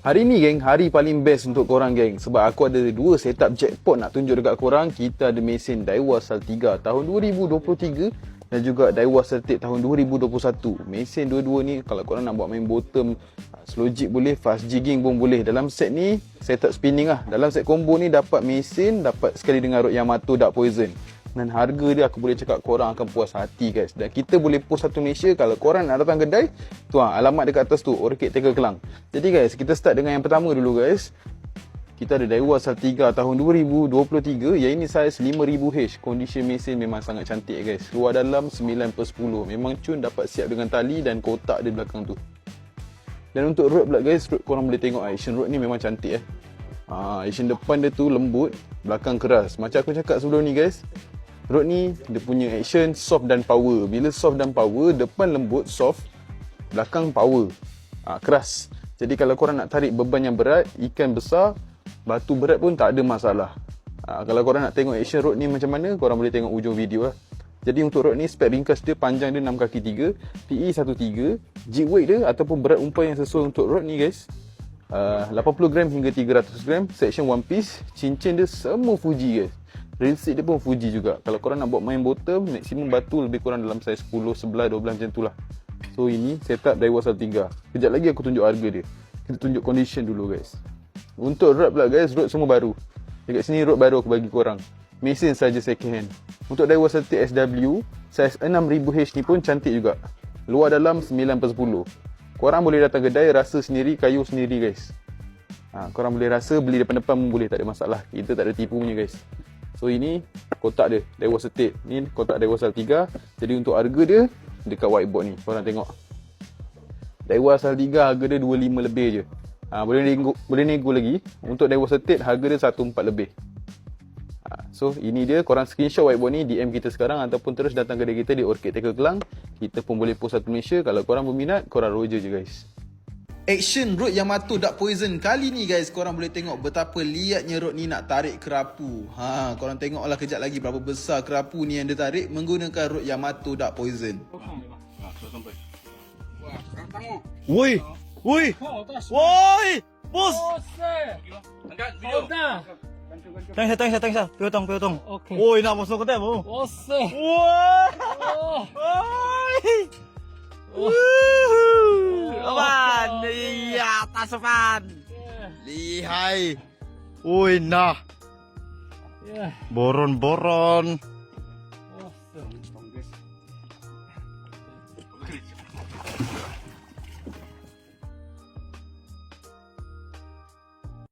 Hari ni geng, hari paling best untuk korang geng. Sebab aku ada 2 setup jackpot nak tunjuk dekat korang. Kita ada mesin Daiwa Saltiga tahun 2023 dan juga Daiwa Celtic tahun 2021. Mesin dua-dua ni kalau korang nak buat main bottom, slow jig boleh, fast jigging pun boleh. Dalam set ni, setup spinning lah. Dalam set combo ni dapat mesin, dapat sekali dengan rod Yamato Dark Poison. Dan harga dia aku boleh cakap korang akan puas hati guys. Dan kita boleh post satu Malaysia. Kalau korang nak datang kedai, tu alamat dekat atas tu, Orchid Tackle Kelang. Jadi guys, kita start dengan yang pertama dulu guys. Kita ada Daiwa Saltiga tahun 2023. Yang ini saiz 5000H. Condition mesin memang sangat cantik guys. Luar dalam 9/10. Memang cun dapat siap dengan tali dan kotak di belakang tu. Dan untuk rod pula guys, rod korang boleh tengok action rod ni memang cantik action depan dia tu lembut, belakang keras. Macam aku cakap sebelum ni guys, rod ni dia punya action soft dan power. Bila soft dan power, depan lembut soft, belakang power, keras. Jadi kalau korang nak tarik beban yang berat, ikan besar, batu berat pun tak ada masalah. Kalau korang nak tengok action rod ni macam mana, korang boleh tengok ujung video lah. Jadi untuk rod ni, spek ringkas dia, panjang dia 6 kaki 3, PE 13, jig weight dia ataupun berat umpan yang sesuai untuk rod ni guys, 80 gram hingga 300 gram, section one piece, cincin dia semua Fuji guys. Reel seat dia pun Fuji juga. Kalau korang nak buat main bottom, maksimum batu lebih kurang dalam saiz 10, 11, 12 macam tu lah. So ini setup Daiwa Saltiga. Kejap lagi aku tunjuk harga dia. Kita tunjuk condition dulu guys. Untuk rod pula guys, rod semua baru. Dekat sini rod baru aku bagi korang. Mesin saja second hand. Untuk Daiwa Celtic SW, saiz 6000H ni pun cantik juga. Luar dalam 9/10. Korang boleh datang kedai, rasa sendiri, kayu sendiri guys. Korang boleh rasa, beli depan-depan pun boleh, tak ada masalah. Kita tak ada tipu punya guys. So ini kotak dia, Daiwa Celtic. Ni kotak Daiwa Saltiga. Jadi untuk harga dia, dekat whiteboard ni, korang tengok. Daiwa Saltiga harga dia 25 lebih je. Boleh nego lagi. Untuk Daiwa Celtic harga dia 14 lebih. So ini dia, korang screenshot whiteboard ni, DM kita sekarang ataupun terus datang kedai kita di Orchid Tackle Kelang. Kita pun boleh post satu Malaysia. Kalau korang berminat, korang roger je guys. Action rod Yamato Dark Poison. Kali ni guys, korang boleh tengok betapa liatnya rod ni nak tarik kerapu. Korang tengoklah kejap lagi berapa besar kerapu ni yang dia tarik menggunakan rod Yamato Dark Poison. Woi, woi, woi, bos. Angkat video. Tengok saya. Piotong. Okey. Oi, nak masuk kedai bro. Ose. Woi. Aman. Iya, tasopan. Lihai. Oi, nah. Ya. Boron.